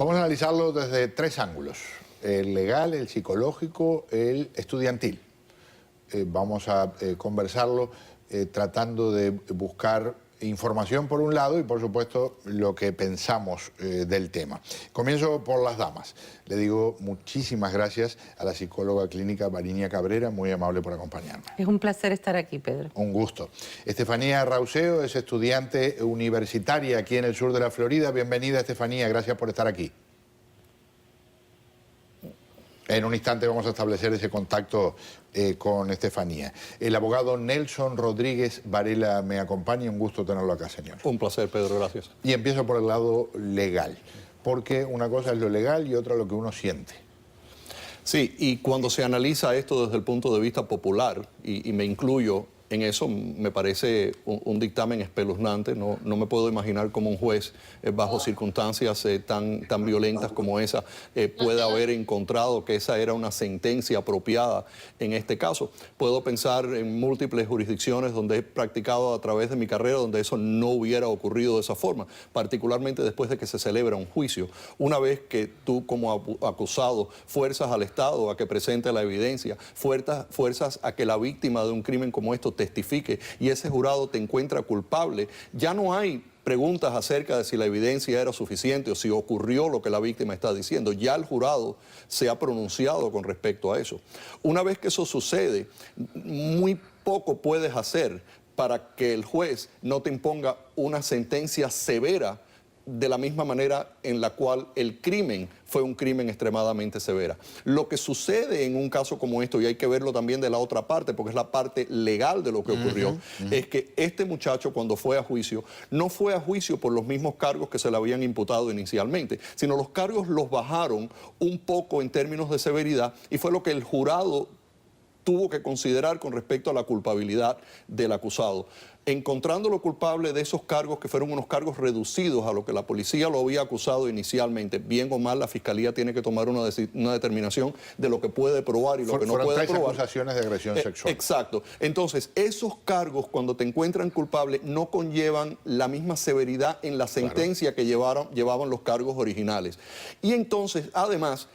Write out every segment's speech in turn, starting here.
Vamos a analizarlo desde tres ángulos: el legal, el psicológico, el estudiantil. Vamos a conversarlo tratando de buscar información por un lado y por supuesto lo que pensamos del tema. Comienzo por las damas. Le digo muchísimas gracias a la psicóloga clínica Varinia Cabrera, muy amable por acompañarme. Es un placer estar aquí, Pedro. Un gusto. Estefanía Rauseo es estudiante universitaria aquí en el sur de la Florida. Bienvenida, Estefanía, gracias por estar aquí. En un instante vamos a establecer ese contacto con Estefanía. El abogado Nelson Rodríguez Varela me acompaña. Un gusto tenerlo acá, señor. Un placer, Pedro, gracias. Y empiezo por el lado legal, porque una cosa es lo legal y otra lo que uno siente. Sí, y cuando se analiza esto desde el punto de vista popular, y me incluyo en eso, me parece un dictamen espeluznante. No me puedo imaginar cómo un juez, bajo circunstancias tan violentas como esa, puede haber encontrado que esa era una sentencia apropiada en este caso. Puedo pensar en múltiples jurisdicciones donde he practicado a través de mi carrera, donde eso no hubiera ocurrido de esa forma, particularmente después de que se celebra un juicio. Una vez que tú como acusado fuerzas al Estado a que presente la evidencia, fuerzas a que la víctima de un crimen como esto testifique y ese jurado te encuentra culpable, ya no hay preguntas acerca de si la evidencia era suficiente o si ocurrió lo que la víctima está diciendo. Ya el jurado se ha pronunciado con respecto a eso. Una vez que eso sucede, muy poco puedes hacer para que el juez no te imponga una sentencia severa de la misma manera en la cual el crimen fue un crimen extremadamente severa. Lo que sucede en un caso como esto, y hay que verlo también de la otra parte, porque es la parte legal de lo que ocurrió, es que este muchacho, cuando fue a juicio, no fue a juicio por los mismos cargos que se le habían imputado inicialmente, sino los cargos los bajaron un poco en términos de severidad, y fue lo que el jurado tuvo que considerar con respecto a la culpabilidad del acusado, encontrándolo culpable de esos cargos que fueron unos cargos reducidos a lo que la policía lo había acusado inicialmente. Bien o mal, la fiscalía tiene que tomar una determinación de lo que puede probar y lo que no puede probar. Fueron 3 acusaciones de agresión sexual. Exacto. Entonces, esos cargos, cuando te encuentran culpable, no conllevan la misma severidad en la sentencia que llevaban los cargos originales. Y entonces, además,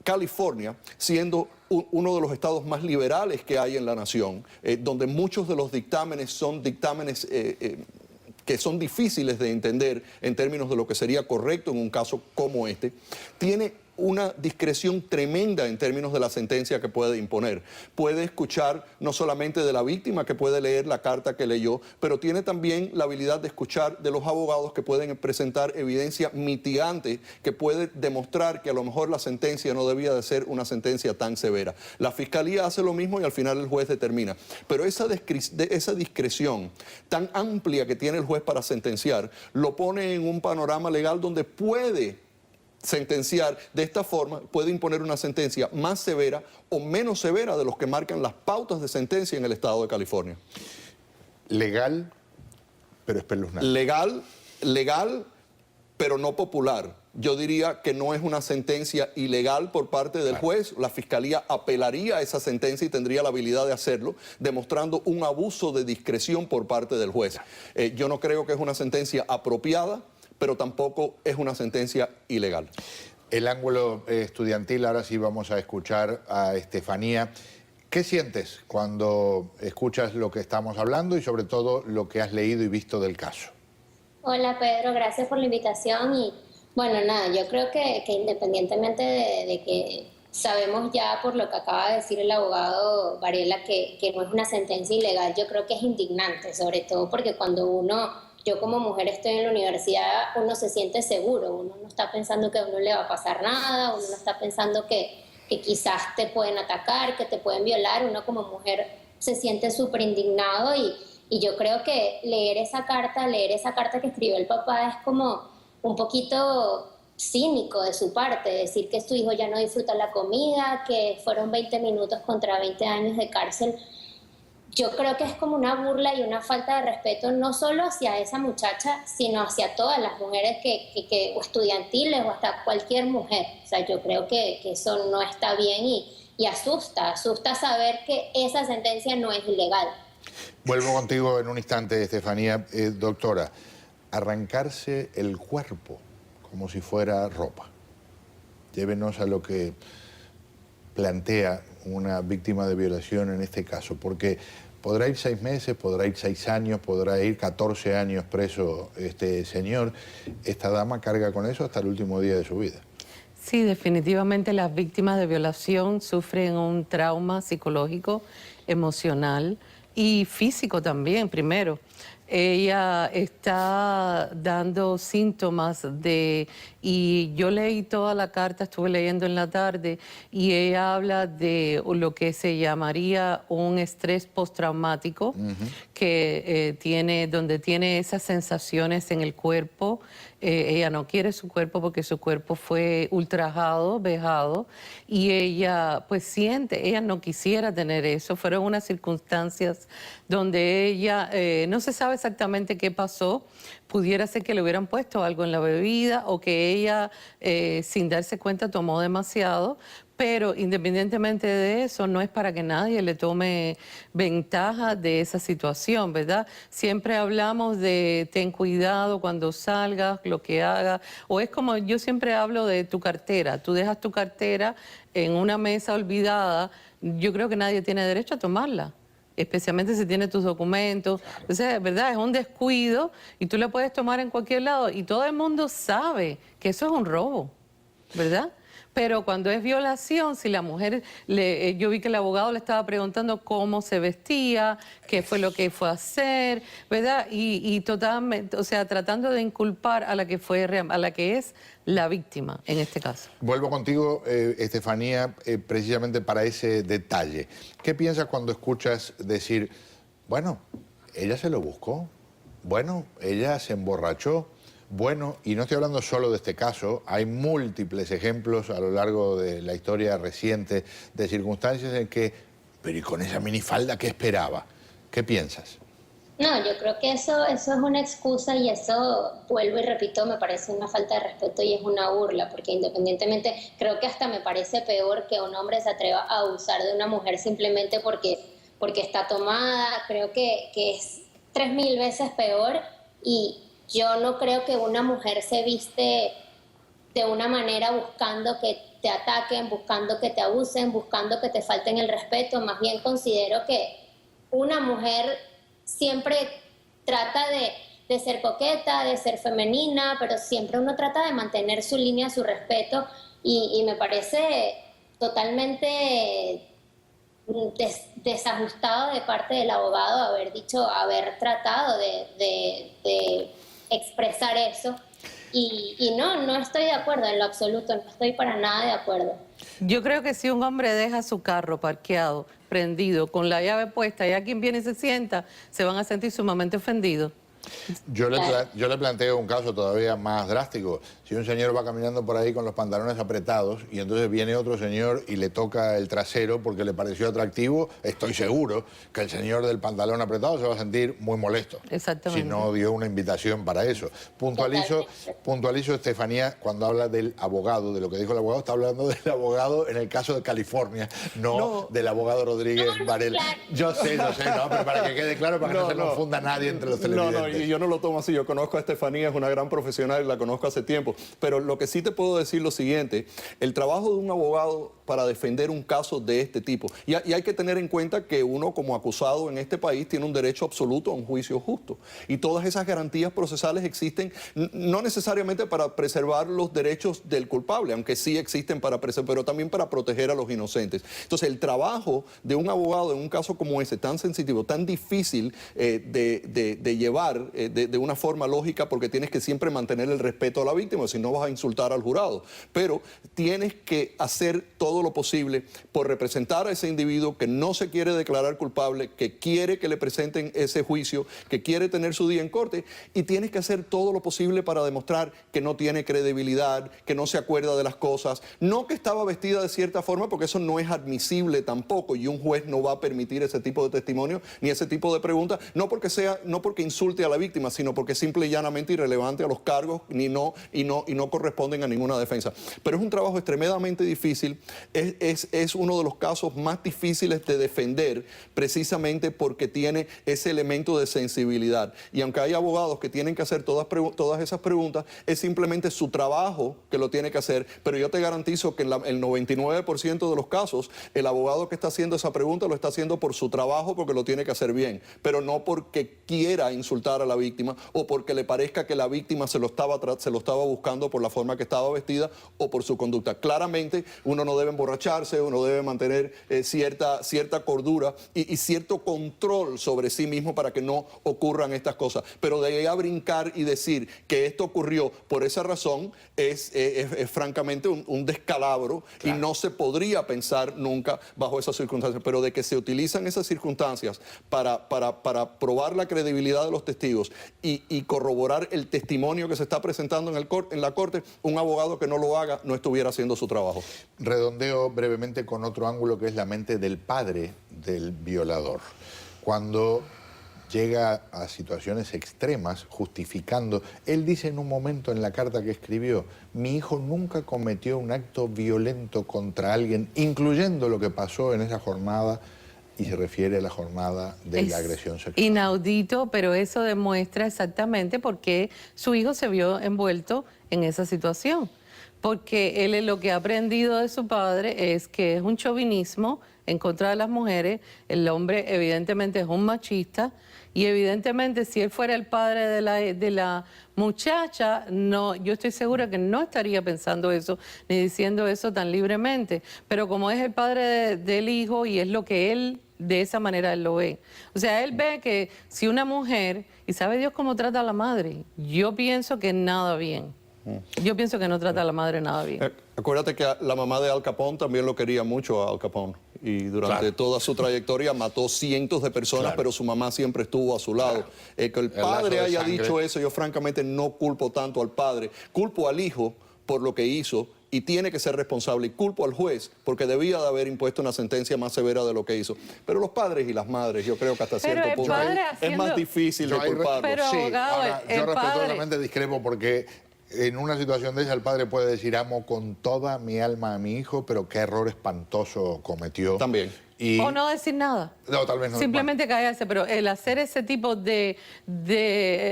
California, siendo uno de los estados más liberales que hay en la nación, donde muchos de los dictámenes son dictámenes que son difíciles de entender en términos de lo que sería correcto en un caso como este, tiene una discreción tremenda en términos de la sentencia que puede imponer. Puede escuchar no solamente de la víctima, que puede leer la carta que leyó, pero tiene también la habilidad de escuchar de los abogados que pueden presentar evidencia mitigante que puede demostrar que a lo mejor la sentencia no debía de ser una sentencia tan severa. La fiscalía hace lo mismo y al final el juez determina. Pero esa discreción tan amplia que tiene el juez para sentenciar lo pone en un panorama legal donde puede sentenciar de esta forma, puede imponer una sentencia más severa o menos severa de los que marcan las pautas de sentencia en el estado de California. Legal, pero espeluznante. Legal, pero no popular. Yo diría que no es una sentencia ilegal por parte del juez. La fiscalía apelaría a esa sentencia y tendría la habilidad de hacerlo, demostrando un abuso de discreción por parte del juez. Yo no creo que es una sentencia apropiada, pero tampoco es una sentencia ilegal. El ángulo estudiantil, ahora sí vamos a escuchar a Estefanía. ¿Qué sientes cuando escuchas lo que estamos hablando y sobre todo lo que has leído y visto del caso? Hola Pedro, gracias por la invitación y bueno, nada, yo creo que independientemente de que sabemos ya por lo que acaba de decir el abogado Varela que no es una sentencia ilegal, yo creo que es indignante, sobre todo porque cuando yo como mujer estoy en la universidad, uno se siente seguro, uno no está pensando que a uno le va a pasar nada, uno no está pensando que quizás te pueden atacar, que te pueden violar, uno como mujer se siente súper indignado y yo creo que leer esa carta que escribió el papá es como un poquito cínico de su parte, decir que su hijo ya no disfruta la comida, que fueron 20 minutos contra 20 años de cárcel. Yo creo que es como una burla y una falta de respeto no solo hacia esa muchacha, sino hacia todas las mujeres o estudiantiles o hasta cualquier mujer. O sea, yo creo que eso no está bien y asusta saber que esa sentencia no es ilegal. Vuelvo contigo en un instante, Estefanía. Doctora, arrancarse el cuerpo como si fuera ropa. llévenos a lo que plantea una víctima de violación en este caso, porque podrá ir 6 meses, podrá ir 6 años, podrá ir 14 años preso este señor. Esta dama carga con eso hasta el último día de su vida. Sí, definitivamente las víctimas de violación sufren un trauma psicológico, emocional y físico también, primero. Ella está dando síntomas y yo leí toda la carta, estuve leyendo en la tarde, y ella habla de lo que se llamaría un estrés postraumático, que donde tiene esas sensaciones en el cuerpo. Ella no quiere su cuerpo porque su cuerpo fue ultrajado, vejado, y ella pues siente, ella no quisiera tener eso. Fueron unas circunstancias donde ella, no se sabe exactamente qué pasó, pudiera ser que le hubieran puesto algo en la bebida o que ella sin darse cuenta tomó demasiado, pero independientemente de eso, no es para que nadie le tome ventaja de esa situación, ¿verdad? Siempre hablamos de ten cuidado cuando salgas, lo que hagas, o es como yo siempre hablo de tu cartera, tú dejas tu cartera en una mesa olvidada, yo creo que nadie tiene derecho a tomarla, especialmente si tiene tus documentos. O sea, ¿verdad? Es un descuido y tú la puedes tomar en cualquier lado y todo el mundo sabe que eso es un robo, ¿verdad? Pero cuando es violación, si la mujer, yo vi que el abogado le estaba preguntando cómo se vestía, qué fue lo que fue a hacer, ¿verdad? Y totalmente, o sea, tratando de inculpar a la que es la víctima en este caso. Vuelvo contigo, Estefanía, precisamente para ese detalle. ¿Qué piensas cuando escuchas decir, bueno, ella se lo buscó, bueno, ella se emborrachó? Bueno, y no estoy hablando solo de este caso, hay múltiples ejemplos a lo largo de la historia reciente de circunstancias en que, pero ¿y con esa minifalda qué esperaba? ¿Qué piensas? No, yo creo que eso es una excusa y eso, vuelvo y repito, me parece una falta de respeto y es una burla, porque independientemente, creo que hasta me parece peor que un hombre se atreva a abusar de una mujer simplemente porque está tomada. Creo que es 3000 veces peor, y yo no creo que una mujer se viste de una manera buscando que te ataquen, buscando que te abusen, buscando que te falten el respeto. Más bien considero que una mujer siempre trata de ser coqueta, de ser femenina, pero siempre uno trata de mantener su línea, su respeto, y me parece totalmente desajustado de parte del abogado haber tratado de expresar eso, y no estoy de acuerdo en lo absoluto, no estoy para nada de acuerdo. Yo creo que si un hombre deja su carro parqueado, prendido, con la llave puesta, y alguien viene y se sienta, se van a sentir sumamente ofendidos. Yo le planteo un caso todavía más drástico. Si un señor va caminando por ahí con los pantalones apretados y entonces viene otro señor y le toca el trasero porque le pareció atractivo, estoy seguro que el señor del pantalón apretado se va a sentir muy molesto. Exactamente. Si no dio una invitación para eso. Puntualizo, Estefanía, cuando habla del abogado, de lo que dijo el abogado, está hablando del abogado en el caso de California, no del abogado Rodríguez Varela. Claro. Yo sé, no, pero para que quede claro, para que no se confunda nadie entre los televidentes. Y yo no lo tomo así. Yo conozco a Estefanía, es una gran profesional y la conozco hace tiempo. Pero lo que sí te puedo decir lo siguiente, el trabajo de un abogado para defender un caso de este tipo, y hay que tener en cuenta que uno como acusado en este país tiene un derecho absoluto a un juicio justo. Y todas esas garantías procesales existen no necesariamente para preservar los derechos del culpable, aunque sí existen para preservar, pero también para proteger a los inocentes. Entonces el trabajo de un abogado en un caso como ese, tan sensitivo, tan difícil de llevar de una forma lógica, porque tienes que siempre mantener el respeto a la víctima, si no vas a insultar al jurado, pero tienes que hacer todo lo posible por representar a ese individuo que no se quiere declarar culpable, que quiere que le presenten ese juicio, que quiere tener su día en corte, y tienes que hacer todo lo posible para demostrar que no tiene credibilidad, que no se acuerda de las cosas, no que estaba vestida de cierta forma, porque eso no es admisible tampoco, y un juez no va a permitir ese tipo de testimonio ni ese tipo de preguntas, no porque insulte a la víctima, sino porque es simple y llanamente irrelevante a los cargos y no corresponden a ninguna defensa. Pero es un trabajo extremadamente difícil. es uno de los casos más difíciles de defender precisamente porque tiene ese elemento de sensibilidad. Y aunque hay abogados que tienen que hacer todas esas preguntas, es simplemente su trabajo que lo tiene que hacer. Pero yo te garantizo que en el 99% de los casos, el abogado que está haciendo esa pregunta lo está haciendo por su trabajo, porque lo tiene que hacer bien, pero no porque quiera insultar a la víctima o porque le parezca que la víctima se lo estaba buscando por la forma que estaba vestida o por su conducta. Claramente, uno no debe emborracharse, uno debe mantener cierta cordura y cierto control sobre sí mismo para que no ocurran estas cosas. Pero de ahí a brincar y decir que esto ocurrió por esa razón es francamente un descalabro, claro. Y no se podría pensar nunca bajo esas circunstancias. Pero de que se utilizan esas circunstancias para probar la credibilidad de los testigos y corroborar el testimonio que se está presentando en la corte, un abogado que no lo haga no estuviera haciendo su trabajo. Redondeo brevemente con otro ángulo, que es la mente del padre del violador. Cuando llega a situaciones extremas, justificando, él dice en un momento en la carta que escribió: mi hijo nunca cometió un acto violento contra alguien, incluyendo lo que pasó en esa jornada, y se refiere a la jornada de la agresión sexual. Inaudito, pero eso demuestra exactamente por qué su hijo se vio envuelto en esa situación. Porque él lo que ha aprendido de su padre es que es un chauvinismo en contra de las mujeres. El hombre evidentemente es un machista y evidentemente si él fuera el padre de la muchacha, no, yo estoy segura que no estaría pensando eso ni diciendo eso tan libremente. Pero como es el padre del hijo y es lo que él, de esa manera él lo ve. O sea, él ve que si una mujer, y sabe Dios cómo trata a la madre, yo pienso que nada bien. Yo pienso que no trata a la madre nada bien. Acuérdate que la mamá de Al Capone también lo quería mucho a Al Capone. Y durante toda su trayectoria mató cientos de personas, pero su mamá siempre estuvo a su lado. Que el padre haya dicho eso, yo francamente no culpo tanto al padre. Culpo al hijo por lo que hizo y tiene que ser responsable. Y culpo al juez porque debía de haber impuesto una sentencia más severa de lo que hizo. Pero los padres y las madres, yo creo que hasta cierto punto es más difícil de culparlos. Pero, abogado, ahora, yo respetuosamente discrepo porque en una situación de esa el padre puede decir: amo con toda mi alma a mi hijo, pero qué error espantoso cometió. También. O no decir nada. No, tal vez no. Simplemente callarse, pero el hacer ese tipo de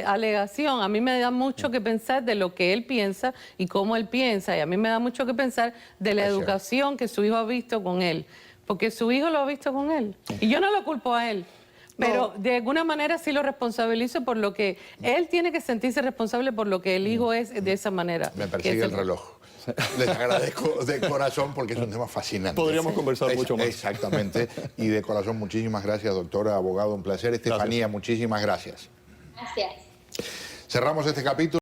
alegación a mí me da mucho que pensar de lo que él piensa y cómo él piensa, y a mí me da mucho que pensar de la educación que su hijo ha visto con él, porque su hijo lo ha visto con él, y yo no lo culpo a él. Pero de alguna manera sí lo responsabilizo por lo que él tiene que sentirse responsable por lo que el hijo es de esa manera. Me persigue el reloj. Les agradezco de corazón porque es un tema fascinante. Podríamos conversar mucho más. Exactamente. Y de corazón, muchísimas gracias, doctora, abogado, un placer. Estefanía, muchísimas gracias. Gracias. Cerramos este capítulo.